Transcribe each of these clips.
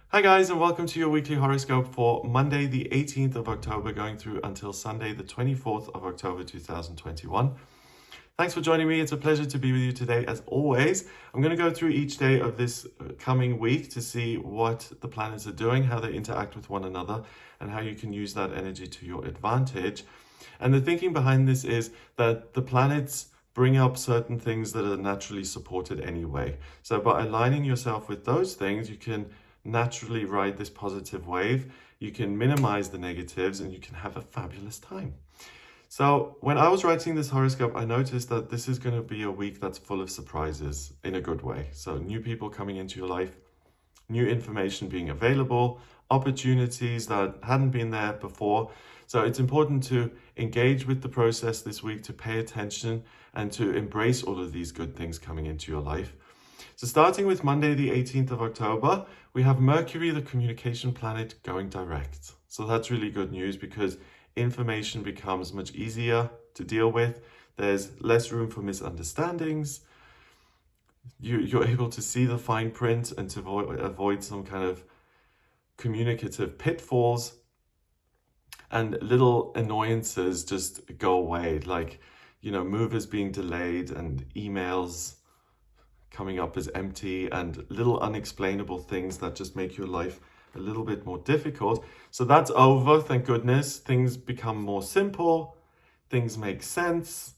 Hi guys, and welcome to your weekly horoscope for Monday the 18th of October going through until Sunday the 24th of October 2021. Thanks for joining me. It's a pleasure to be with you today. As always, I'm going to go through each day of this coming week to see what the planets are doing, how they interact with one another, and how you can use that energy to your advantage. And the thinking behind this is that the planets bring up certain things that are naturally supported anyway. So by aligning yourself with those things, you can naturally ride this positive wave, you can minimize the negatives, and you can have a fabulous time. So when I was writing this horoscope, I noticed that this is going to be a week that's full of surprises in a good way. So new people coming into your life, new information being available, opportunities that hadn't been there before. So it's important to engage with the process this week, to pay attention and to embrace all of these good things coming into your life. So starting with Monday, the 18th of October, we have Mercury, the communication planet, going direct. So that's really good news because information becomes much easier to deal with. There's less room for misunderstandings. You're able to see the fine print and to avoid some kind of communicative pitfalls, and little annoyances just go away, like, movers being delayed and emails coming up as empty and little unexplainable things that just make your life a little bit more difficult. So that's over, thank goodness. Things become more simple, things make sense.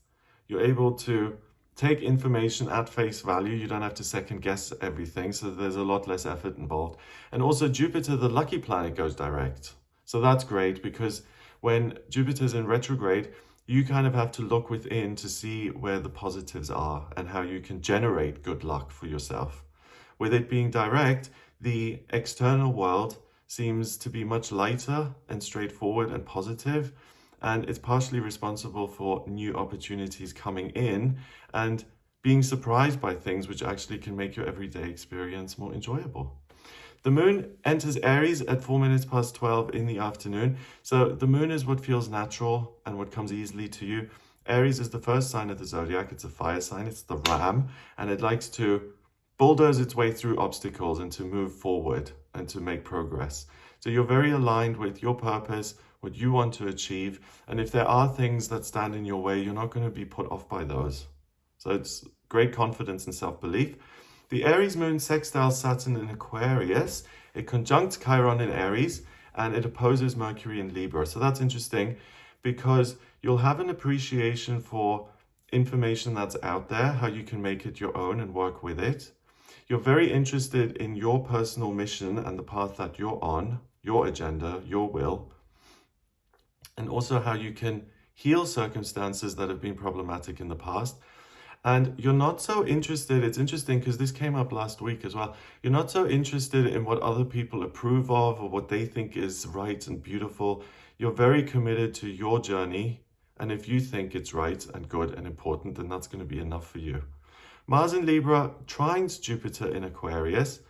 You're able to take information at face value. You don't have to second guess everything, so there's a lot less effort involved. And also Jupiter, the lucky planet, goes direct. So that's great because when Jupiter's in retrograde, you kind of have to look within to see where the positives are and how you can generate good luck for yourself. With it being direct, the external world seems to be much lighter and straightforward and positive, and it's partially responsible for new opportunities coming in and being surprised by things which actually can make your everyday experience more enjoyable. The moon enters Aries at 4 minutes past 12 in the afternoon. So the moon is what feels natural and what comes easily to you. Aries is the first sign of the zodiac. It's a fire sign. It's the ram, and it likes to bulldoze its way through obstacles and to move forward and to make progress. So you're very aligned with your purpose, what you want to achieve. And if there are things that stand in your way, you're not going to be put off by those. So it's great confidence and self-belief. The Aries moon sextiles Saturn in Aquarius. It conjuncts Chiron in Aries, and it opposes Mercury in Libra. So that's interesting because you'll have an appreciation for information that's out there, how you can make it your own and work with it. You're very interested in your personal mission and the path that you're on, your agenda, your will, and also how you can heal circumstances that have been problematic in the past. And you're not so interested, it's interesting because this came up last week as well, you're not so interested in what other people approve of or what they think is right and beautiful. You're very committed to your journey, and if you think it's right and good and important, then that's going to be enough for you. Mars in Libra trines Jupiter in Aquarius.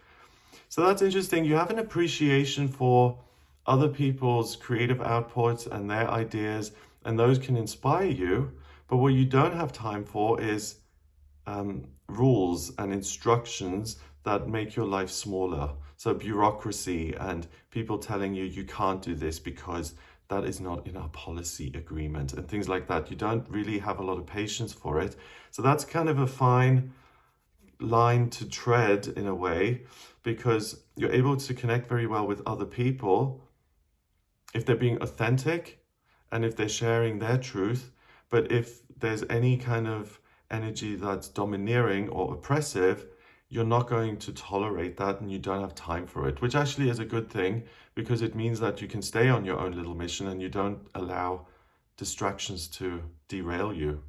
So that's interesting. You have an appreciation for other people's creative output and their ideas, and those can inspire you. But what you don't have time for is rules and instructions that make your life smaller. So bureaucracy and people telling you you can't do this because that is not in our policy agreement and things like that. You don't really have a lot of patience for it. So that's kind of a fine line to tread in a way, because you're able to connect very well with other people if they're being authentic and if they're sharing their truth. But if there's any kind of energy that's domineering or oppressive, you're not going to tolerate that and you don't have time for it, which actually is a good thing because it means that you can stay on your own little mission and you don't allow distractions to derail you.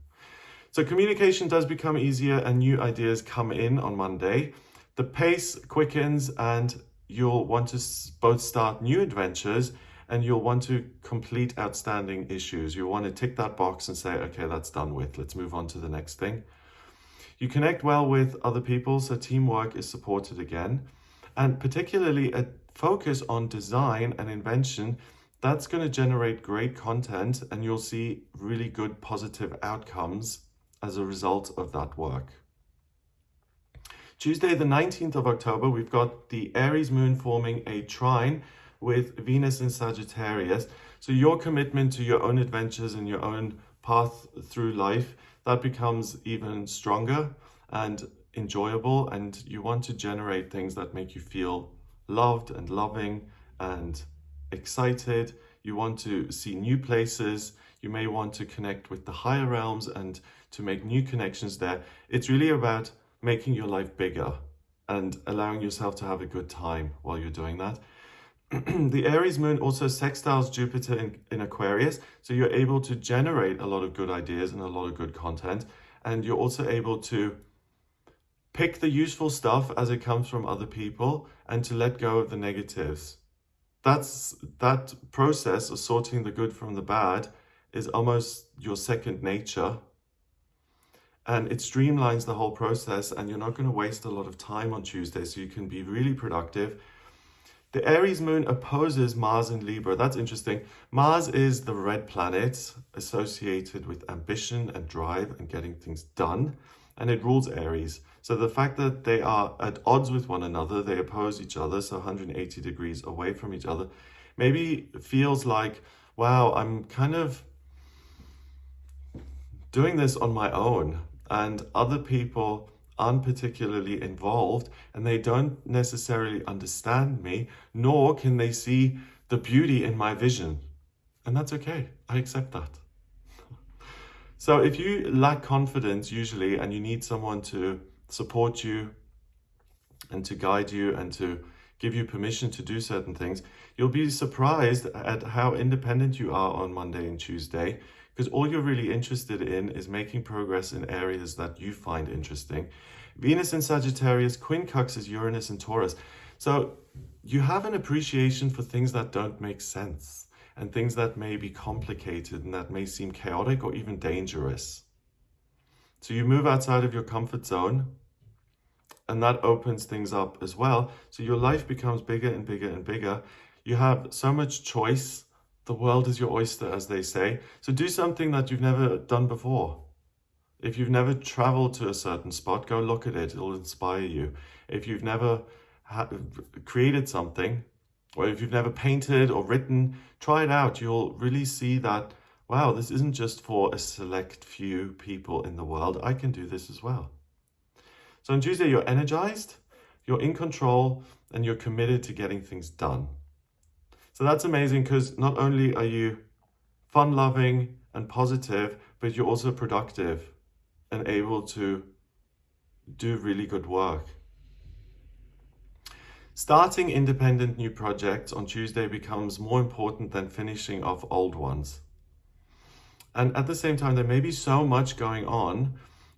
So communication does become easier and new ideas come in on Monday. The pace quickens and you'll want to both start new adventures and you'll want to complete outstanding issues. You want to tick that box and say, okay, that's done with. Let's move on to the next thing. You connect well with other people, so teamwork is supported again. And particularly a focus on design and invention, that's going to generate great content and you'll see really good positive outcomes as a result of that work. Tuesday, the 19th of October, we've got the Aries moon forming a trine with Venus in Sagittarius. So your commitment to your own adventures and your own path through life, that becomes even stronger and enjoyable, and you want to generate things that make you feel loved and loving and excited. You want to see new places. You may want to connect with the higher realms and to make new connections there. It's really about making your life bigger and allowing yourself to have a good time while you're doing that. The Aries moon also sextiles Jupiter in Aquarius, so you're able to generate a lot of good ideas and a lot of good content, and you're also able to pick the useful stuff as it comes from other people and to let go of the negatives. That process of sorting the good from the bad is almost your second nature, and it streamlines the whole process, and you're not going to waste a lot of time on Tuesday, so you can be really productive. The Aries moon opposes Mars in Libra. That's interesting. Mars is the red planet associated with ambition and drive and getting things done, and it rules Aries. So the fact that they are at odds with one another, they oppose each other, so 180 degrees away from each other, maybe feels like, wow, I'm kind of doing this on my own, and other people aren't particularly involved, and they don't necessarily understand me, nor can they see the beauty in my vision. And that's okay. I accept that. So if you lack confidence usually, and you need someone to support you and to guide you and to give you permission to do certain things, you'll be surprised at how independent you are on Monday and Tuesday, because all you're really interested in is making progress in areas that you find interesting. Venus in Sagittarius quincunxes Uranus and Taurus. So you have an appreciation for things that don't make sense and things that may be complicated and that may seem chaotic or even dangerous. So you move outside of your comfort zone, and that opens things up as well. So your life becomes bigger and bigger and bigger. You have so much choice. The world is your oyster, as they say. So do something that you've never done before. If you've never traveled to a certain spot, go look at it. It'll inspire you. If you've never created something, or if you've never painted or written, try it out. You'll really see that, wow, this isn't just for a select few people in the world. I can do this as well. So on Tuesday, you're energized, you're in control, and you're committed to getting things done. So that's amazing, because not only are you fun-loving and positive, but you're also productive and able to do really good work. Starting independent new projects on Tuesday becomes more important than finishing off old ones. And at the same time, there may be so much going on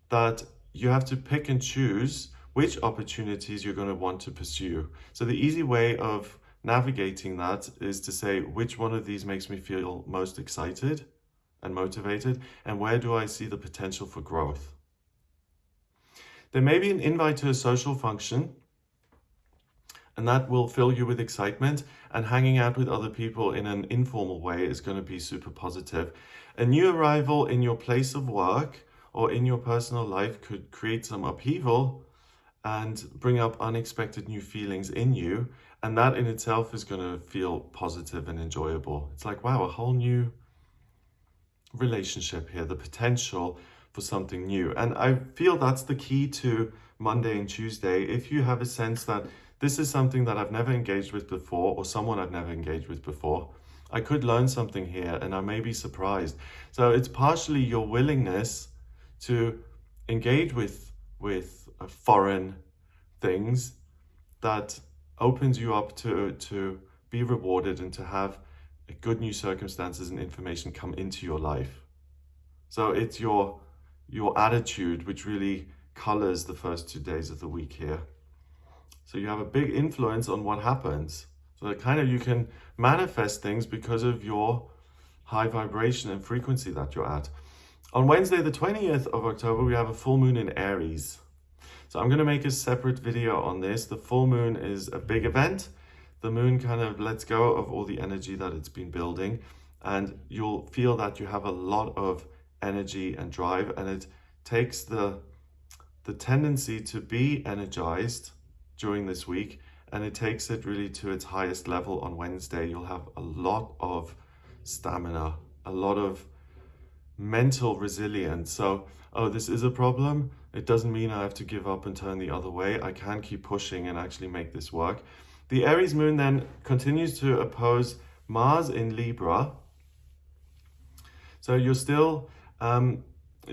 that you have to pick and choose which opportunities you're going to want to pursue. So the easy way of navigating that is to say, which one of these makes me feel most excited and motivated, and where do I see the potential for growth? There may be an invite to a social function, and that will fill you with excitement, and hanging out with other people in an informal way is going to be super positive. A new arrival in your place of work or in your personal life could create some upheaval and bring up unexpected new feelings in you, and that in itself is going to feel positive and enjoyable. It's like, wow, a whole new relationship here, the potential for something new. And I feel that's the key to Monday and Tuesday. If you have a sense that this is something that I've never engaged with before, or someone I've never engaged with before, I could learn something here and I may be surprised. So it's partially your willingness to engage with foreign things that opens you up to be rewarded and to have good new circumstances and information come into your life. So it's your attitude which really colors the first 2 days of the week here. So you have a big influence on what happens. So that kind of you can manifest things because of your high vibration and frequency that you're at. On Wednesday, the 20th of October, we have a full moon in Aries. So I'm going to make a separate video on this. The full moon is a big event. The moon kind of lets go of all the energy that it's been building, and you'll feel that you have a lot of energy and drive, and it takes the the tendency to be energized during this week, and it takes it really to its highest level on Wednesday. You'll have a lot of stamina, a lot of mental resilience. So, oh, this is a problem. It doesn't mean I have to give up and turn the other way. I can keep pushing and actually make this work. The Aries moon then continues to oppose Mars in Libra. So you're still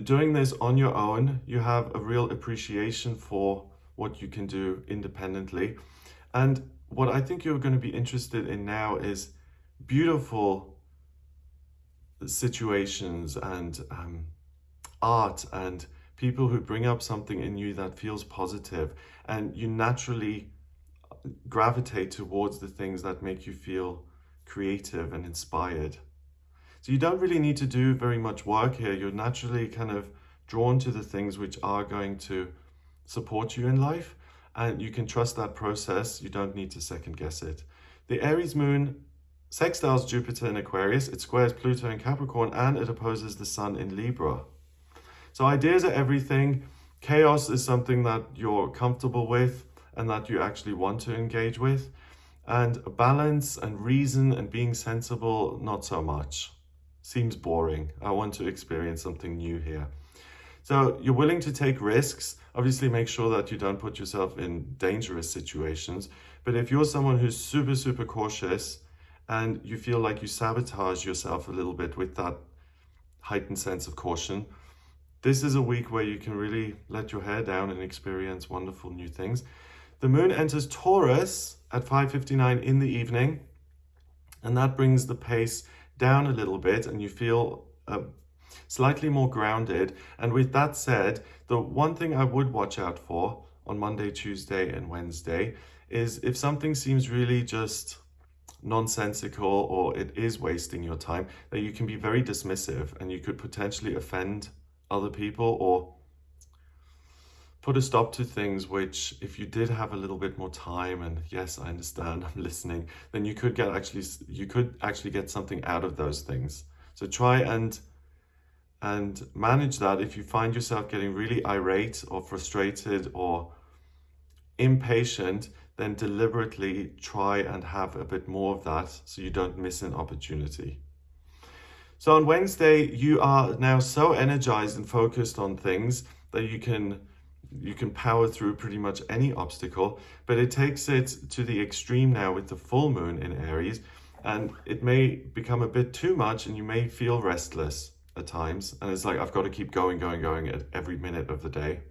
doing this on your own. You have a real appreciation for what you can do independently. And what I think you're going to be interested in now is beautiful situations and art and people who bring up something in you that feels positive, and you naturally gravitate towards the things that make you feel creative and inspired. So you don't really need to do very much work here. You're naturally kind of drawn to the things which are going to support you in life, and you can trust that process. You don't need to second guess it. The Aries moon sextiles Jupiter in Aquarius, it squares Pluto in Capricorn, and it opposes the Sun in Libra. So ideas are everything. Chaos is something that you're comfortable with and that you actually want to engage with. And balance and reason and being sensible, not so much. Seems boring. I want to experience something new here. So you're willing to take risks. Obviously, make sure that you don't put yourself in dangerous situations. But if you're someone who's super, super cautious and you feel like you sabotage yourself a little bit with that heightened sense of caution, this is a week where you can really let your hair down and experience wonderful new things. The moon enters Taurus at 5:59 in the evening, and that brings the pace down a little bit, and you feel slightly more grounded. And with that said, the one thing I would watch out for on Monday, Tuesday, and Wednesday is if something seems really just nonsensical or it is wasting your time, that you can be very dismissive and you could potentially offend other people or put a stop to things which, if you did have a little bit more time, and yes, I understand, I'm listening, then you could actually get something out of those things. So try and manage that. If you find yourself getting really irate or frustrated or impatient, then deliberately try and have a bit more of that so you don't miss an opportunity. So on Wednesday, you are now so energized and focused on things that you can power through pretty much any obstacle, but it takes it to the extreme now with the full moon in Aries, and it may become a bit too much and you may feel restless at times, and it's like, I've got to keep going at every minute of the day.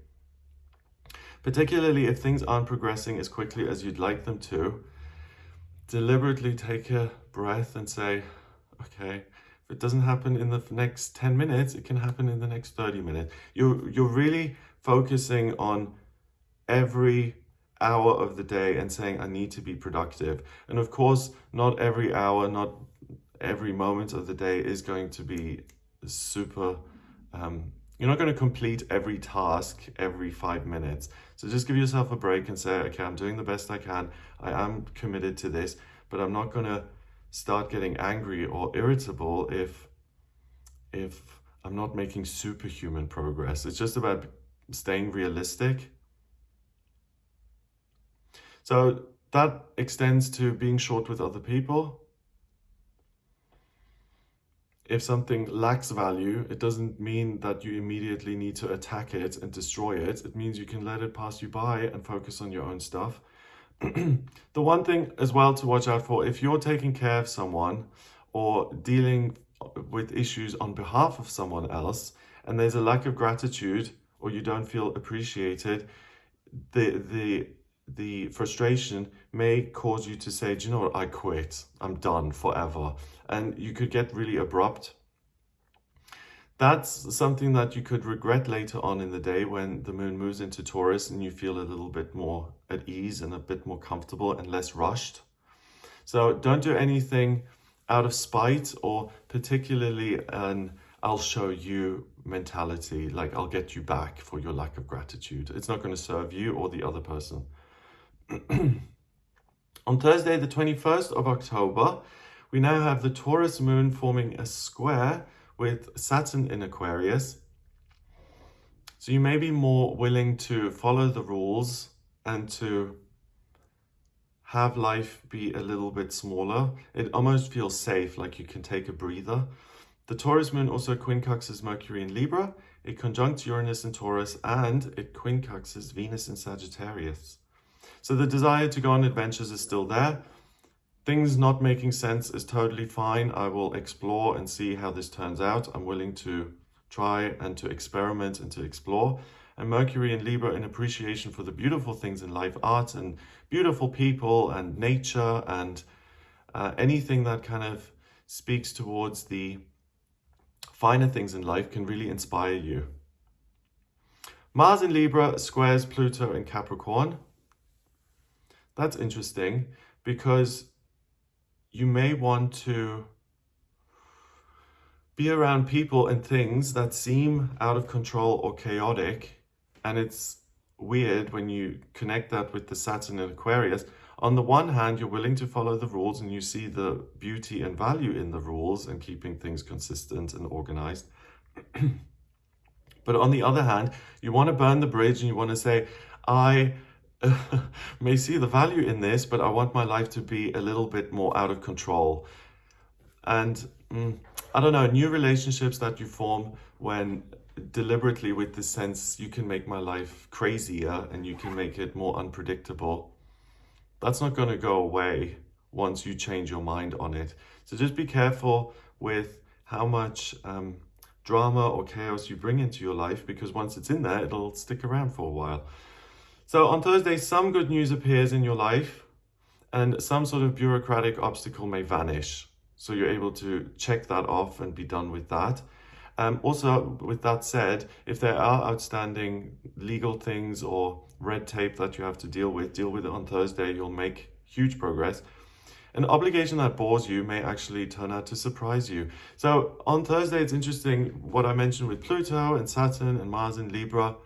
Particularly if things aren't progressing as quickly as you'd like them to, deliberately take a breath and say, okay, if it doesn't happen in the next 10 minutes, it can happen in the next 30 minutes. You're really focusing on every hour of the day and saying, I need to be productive. And of course, not every hour, not every moment of the day is going to be super, you're not going to complete every task every 5 minutes. So just give yourself a break and say, okay, I'm doing the best I can. I am committed to this, but I'm not going to start getting angry or irritable if I'm not making superhuman progress. It's just about staying realistic. So that extends to being short with other people. If something lacks value, it doesn't mean that you immediately need to attack it and destroy it. It means you can let it pass you by and focus on your own stuff. The one thing as well to watch out for, if you're taking care of someone or dealing with issues on behalf of someone else, and there's a lack of gratitude or you don't feel appreciated, the frustration may cause you to say, do you know what, I quit, I'm done forever. And you could get really abrupt. That's something that you could regret later on in the day when the moon moves into Taurus and you feel a little bit more at ease and a bit more comfortable and less rushed. So don't do anything out of spite or particularly an I'll show you mentality, like I'll get you back for your lack of gratitude. It's not going to serve you or the other person. On Thursday, the 21st of October, we now have the Taurus moon forming a square with Saturn in Aquarius. So you may be more willing to follow the rules and to have life be a little bit smaller. It almost feels safe, like you can take a breather. The Taurus moon also quincunxes Mercury in Libra. It conjuncts Uranus in Taurus, and it quincunxes Venus in Sagittarius. So the desire to go on adventures is still there. Things not making sense is totally fine. I will explore and see how this turns out. I'm willing to try and to experiment and to explore. And Mercury in Libra in appreciation for the beautiful things in life, art and beautiful people and nature and anything that kind of speaks towards the finer things in life can really inspire you. Mars in Libra squares Pluto in Capricorn. That's interesting because you may want to be around people and things that seem out of control or chaotic. And it's weird when you connect that with the Saturn in Aquarius. On the one hand, you're willing to follow the rules and you see the beauty and value in the rules and keeping things consistent and organized. But on the other hand, you want to burn the bridge and you want to say, I may see the value in this, but I want my life to be a little bit more out of control. And I don't know, new relationships that you form when deliberately with this sense, you can make my life crazier and you can make it more unpredictable. That's not going to go away once you change your mind on it. So just be careful with how much drama or chaos you bring into your life, because once it's in there, it'll stick around for a while. So on Thursday, some good news appears in your life and some sort of bureaucratic obstacle may vanish. So you're able to check that off and be done with that. Also, with that said, if there are outstanding legal things or red tape that you have to deal with it on Thursday. You'll make huge progress. An obligation that bores you may actually turn out to surprise you. So on Thursday, it's interesting what I mentioned with Pluto and Saturn and Mars in Libra.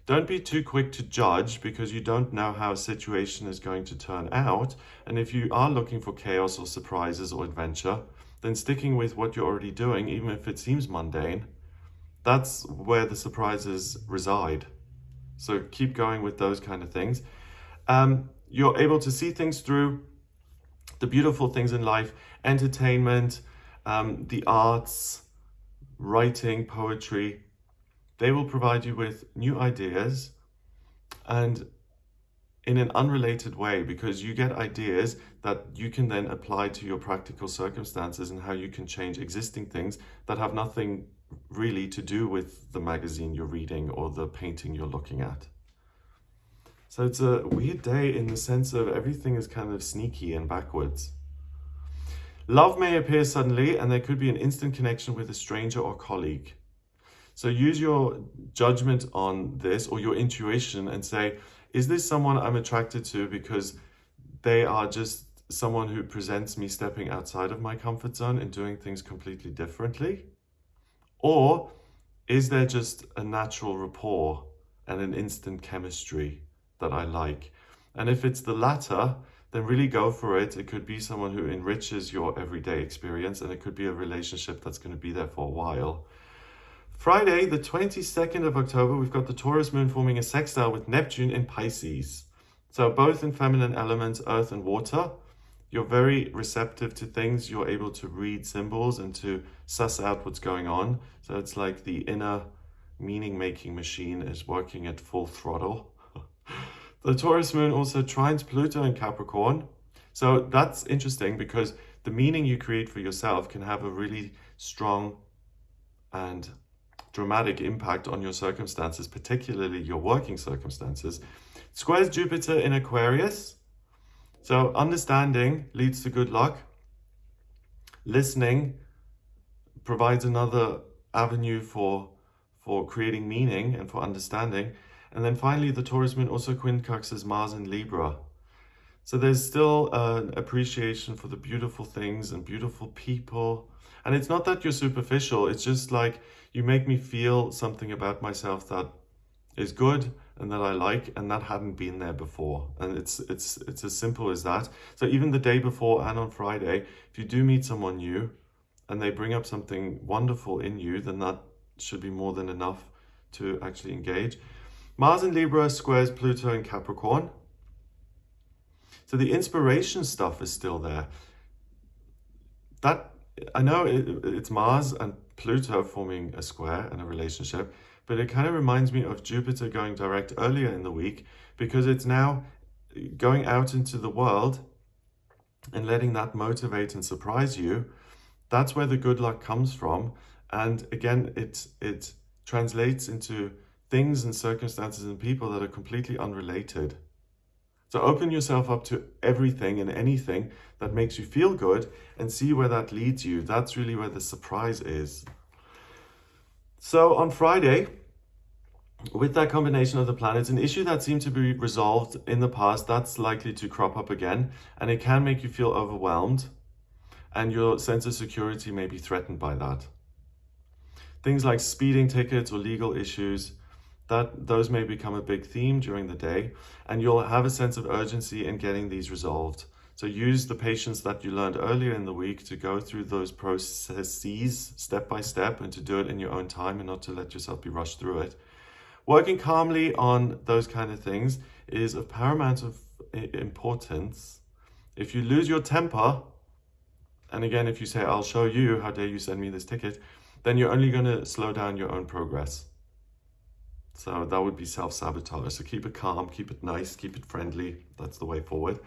Don't be too quick to judge because you don't know how a situation is going to turn out. And if you are looking for chaos or surprises or adventure, then sticking with what you're already doing, even if it seems mundane, that's where the surprises reside. So keep going with those kind of things. You're able to see things through, the beautiful things in life, entertainment, the arts, writing, poetry. They will provide you with new ideas and in an unrelated way, because you get ideas that you can then apply to your practical circumstances and how you can change existing things that have nothing really to do with the magazine you're reading or the painting you're looking at. So it's a weird day in the sense of everything is kind of sneaky and backwards. Love may appear suddenly and there could be an instant connection with a stranger or colleague. So use your judgment on this or your intuition and say, is this someone I'm attracted to because they are just someone who presents me stepping outside of my comfort zone and doing things completely differently? Or is there just a natural rapport and an instant chemistry that I like? And if it's the latter, then really go for it. It could be someone who enriches your everyday experience, and it could be a relationship that's going to be there for a while. Friday, the 22nd of October, we've got the Taurus moon forming a sextile with Neptune in Pisces. So both in feminine elements, earth and water. You're very receptive to things. You're able to read symbols and to suss out what's going on. So it's like the inner meaning-making machine is working at full throttle. The Taurus moon also trines Pluto in Capricorn. So that's interesting because the meaning you create for yourself can have a really strong and dramatic impact on your circumstances, particularly your working circumstances. Squares Jupiter in Aquarius. So understanding leads to good luck. Listening provides another avenue for creating meaning and for understanding. And then finally, the Taurus moon also quincunxes Mars in Libra. So there's still an appreciation for the beautiful things and beautiful people. And it's not that you're superficial. It's just like you make me feel something about myself that is good and that I like, and that hadn't been there before. And it's as simple as that. So even the day before and on Friday, if you do meet someone new and they bring up something wonderful in you, then that should be more than enough to actually engage. Mars in Libra squares Pluto in Capricorn. So the inspiration stuff is still there. That, I know it's Mars and Pluto forming a square and a relationship, but it kind of reminds me of Jupiter going direct earlier in the week, because it's now going out into the world and letting that motivate and surprise you. That's where the good luck comes from. And again, it translates into things and circumstances and people that are completely unrelated. So open yourself up to everything and anything that makes you feel good and see where that leads you. That's really where the surprise is. So on Friday, with that combination of the planets, an issue that seemed to be resolved in the past, that's likely to crop up again, and it can make you feel overwhelmed, and your sense of security may be threatened by that. Things like speeding tickets or legal issues, those may become a big theme during the day, and you'll have a sense of urgency in getting these resolved. So use the patience that you learned earlier in the week to go through those processes step by step, and to do it in your own time and not to let yourself be rushed through it. Working calmly on those kind of things is of paramount importance. If you lose your temper, and again, if you say, I'll show you, how dare you send me this ticket, then you're only going to slow down your own progress. So that would be self-sabotage. So keep it calm, keep it nice, keep it friendly. That's the way forward.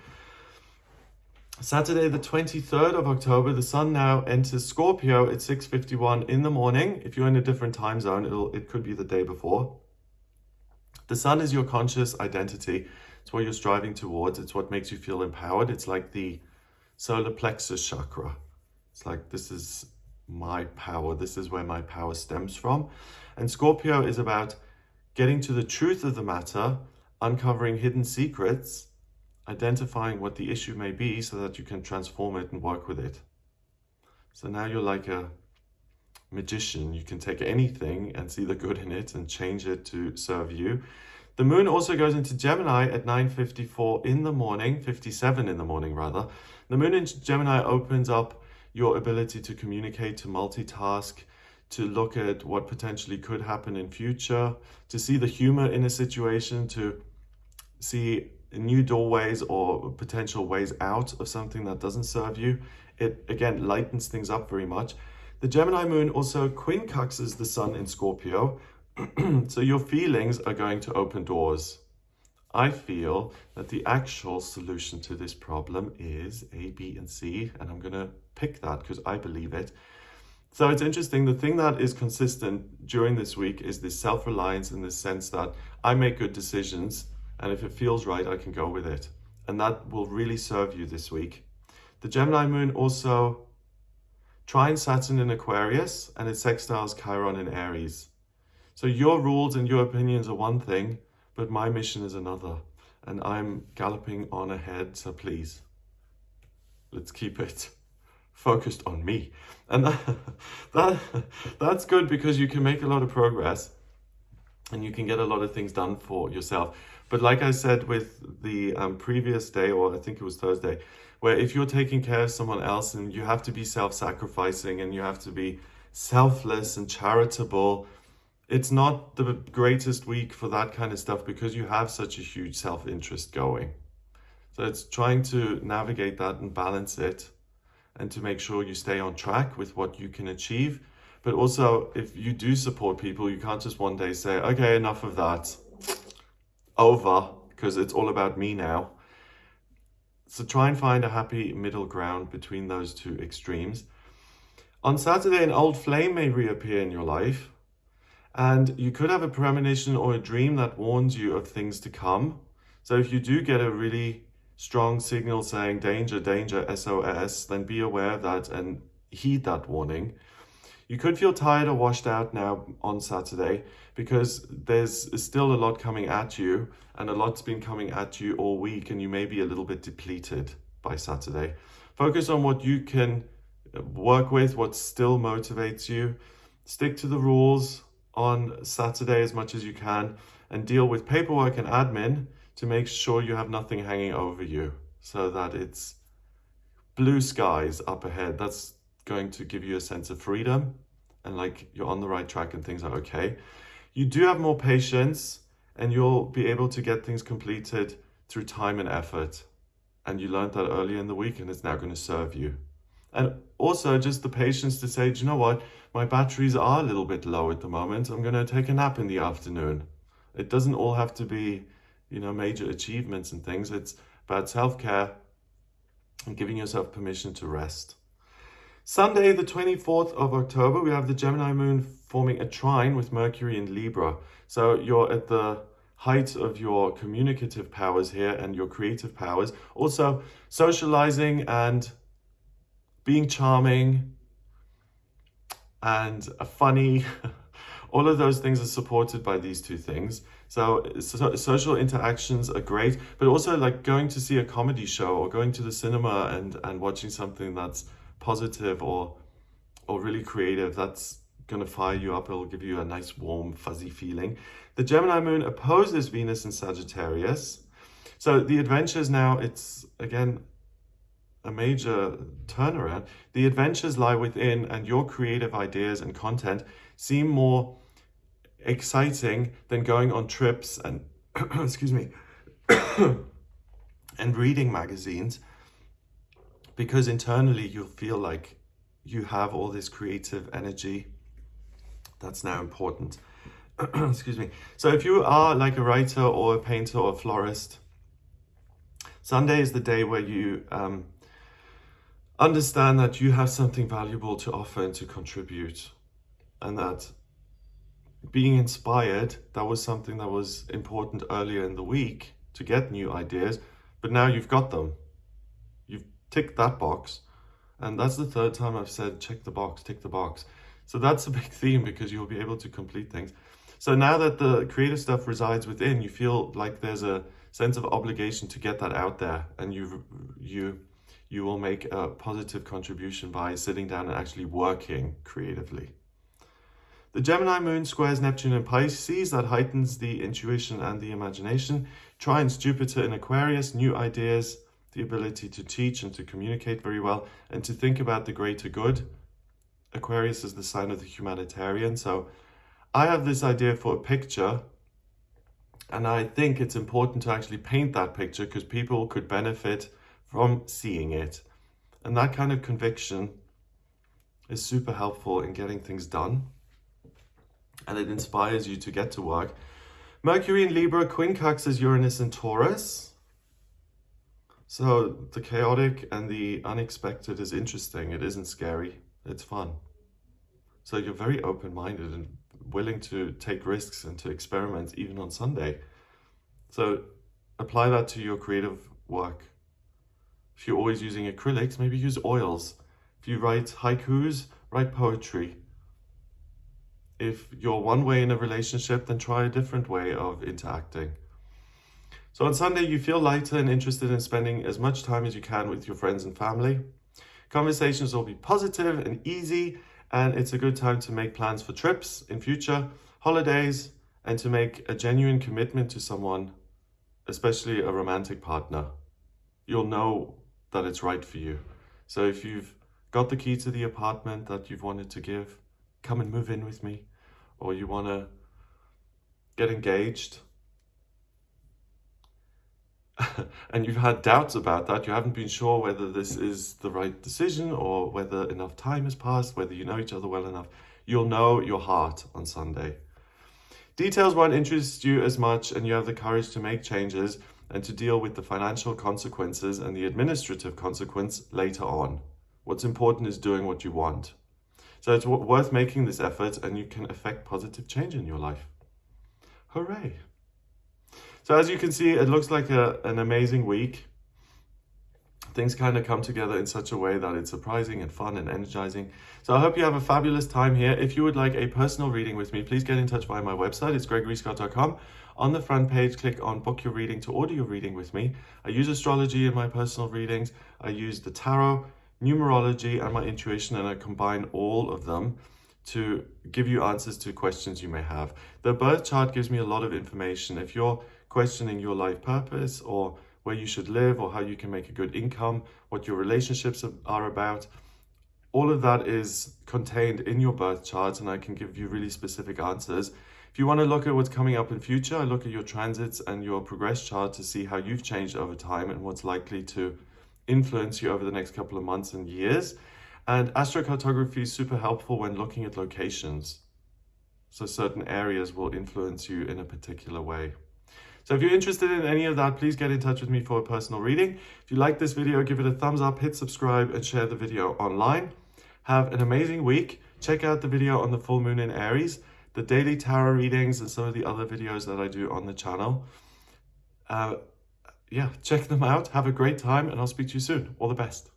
Saturday, the 23rd of October, the sun now enters Scorpio at 6:51 in the morning. If you're in a different time zone, it could be the day before. The sun is your conscious identity. It's what you're striving towards. It's what makes you feel empowered. It's like the solar plexus chakra. It's like, this is my power. This is where my power stems from. And Scorpio is about getting to the truth of the matter, uncovering hidden secrets, identifying what the issue may be so that you can transform it and work with it. So now you're like a magician. You can take anything and see the good in it and change it to serve you. The moon also goes into Gemini at 9:54 in the morning, 57 in the morning rather. The moon in Gemini opens up your ability to communicate, to multitask, to look at what potentially could happen in future, to see the humor in a situation, to see new doorways or potential ways out of something that doesn't serve you. It again lightens things up very much. The Gemini moon also quincunxes the sun in Scorpio, so your feelings are going to open doors. I feel that the actual solution to this problem is A, B, and C, and I'm going to pick that because I believe it. So it's interesting. The thing that is consistent during this week is this self-reliance, in the sense that I make good decisions, and if it feels right, I can go with it. And that will really serve you this week. The Gemini moon also trines Saturn in Aquarius, and it sextiles Chiron in Aries. So your rules and your opinions are one thing, but my mission is another. And I'm galloping on ahead, so please, let's keep it focused on me. And that's good, because you can make a lot of progress and you can get a lot of things done for yourself. But like I said with the previous day, or I think it was Thursday, where if you're taking care of someone else, and you have to be self-sacrificing and you have to be selfless and charitable, it's not the greatest week for that kind of stuff, because you have such a huge self-interest going. So it's trying to navigate that and balance it, and to make sure you stay on track with what you can achieve. But also, if you do support people, you can't just one day say, okay, enough of that, over, because it's all about me now. So try and find a happy middle ground between those two extremes. On Saturday, an old flame may reappear in your life, and you could have a premonition or a dream that warns you of things to come. So if you do get a really strong signal saying danger, danger, SOS, then be aware of that and heed that warning. You could feel tired or washed out now on Saturday, because there's still a lot coming at you, and a lot's been coming at you all week, and you may be a little bit depleted by Saturday. Focus on what you can work with, what still motivates you. Stick to the rules on Saturday as much as you can, and deal with paperwork and admin to make sure you have nothing hanging over you, so that it's blue skies up ahead. That's going to give you a sense of freedom, and like you're on the right track and things are okay. You do have more patience, and you'll be able to get things completed through time and effort. And you learned that earlier in the week, and it's now going to serve you. And also just the patience to say, do you know what? My batteries are a little bit low at the moment. I'm going to take a nap in the afternoon. It doesn't all have to be, major achievements and things. It's about self-care and giving yourself permission to rest. Sunday, the 24th of October, we have the Gemini moon forming a trine with Mercury in Libra. So you're at the height of your communicative powers here and your creative powers. Also, socializing and being charming and funny. All of those things are supported by these two things. So social interactions are great, but also like going to see a comedy show or going to the cinema and watching something that's positive or really creative, that's going to fire you up. It'll give you a nice warm fuzzy feeling. The Gemini moon opposes Venus in Sagittarius. So the adventures now, it's again a major turnaround. The adventures lie within, and your creative ideas and content seem more exciting than going on trips and excuse me and reading magazines, because internally you'll feel like you have all this creative energy that's now important. Excuse me. So if you are like a writer or a painter or a florist, Sunday is the day where you understand that you have something valuable to offer and to contribute, and that being inspired, that was something that was important earlier in the week to get new ideas, but now you've got them. You've ticked that box, and that's the third time I've said check the box, tick the box. So that's a big theme, because you'll be able to complete things. So now that the creative stuff resides within, you feel like there's a sense of obligation to get that out there, and you will make a positive contribution by sitting down and actually working creatively. The Gemini moon squares Neptune in Pisces. That heightens the intuition and the imagination. Trines Jupiter in Aquarius, new ideas, the ability to teach and to communicate very well and to think about the greater good. Aquarius is the sign of the humanitarian. So I have this idea for a picture, and I think it's important to actually paint that picture because people could benefit from seeing it. And that kind of conviction is super helpful in getting things done. And it inspires you to get to work. Mercury in Libra quincunxes Uranus and Taurus. So the chaotic and the unexpected is interesting. It isn't scary. It's fun. So you're very open-minded and willing to take risks and to experiment even on Sunday. So apply that to your creative work. If you're always using acrylics, maybe use oils. If you write haikus, write poetry. If you're one way in a relationship, then try a different way of interacting. So on Sunday, you feel lighter and interested in spending as much time as you can with your friends and family. Conversations will be positive and easy, and it's a good time to make plans for trips in future, holidays, and to make a genuine commitment to someone, especially a romantic partner. You'll know that it's right for you. So if you've got the key to the apartment that you've wanted to give, come and move in with me, or you want to get engaged and you've had doubts about that, you haven't been sure whether this is the right decision or whether enough time has passed, whether you know each other well enough, you'll know your heart on Sunday. Details won't interest you as much, and you have the courage to make changes and to deal with the financial consequences and the administrative consequence later on. What's important is doing what you want. So it's worth making this effort, and you can affect positive change in your life. Hooray! So as you can see, it looks like an amazing week. Things kind of come together in such a way that it's surprising and fun and energizing. So I hope you have a fabulous time here. If you would like a personal reading with me, please get in touch via my website. It's gregoryscott.com. On the front page, click on Book Your Reading to order your reading with me. I use astrology in my personal readings. I use the tarot, numerology, and my intuition, and I combine all of them to give you answers to questions you may have. The birth chart gives me a lot of information. If you're questioning your life purpose, or where you should live, or how you can make a good income, what your relationships are about, all of that is contained in your birth chart, and I can give you really specific answers. If you want to look at what's coming up in future, I look at your transits and your progress chart to see how you've changed over time and what's likely to influence you over the next couple of months and years. And astrocartography is super helpful when looking at locations. So certain areas will influence you in a particular way. So if you're interested in any of that, please get in touch with me for a personal reading. If you like this video, give it a thumbs up, hit subscribe, and share the video online. Have an amazing week. Check out the video on the full moon in Aries, the daily tarot readings, and some of the other videos that I do on the channel. Check them out. Have a great time, and I'll speak to you soon. All the best.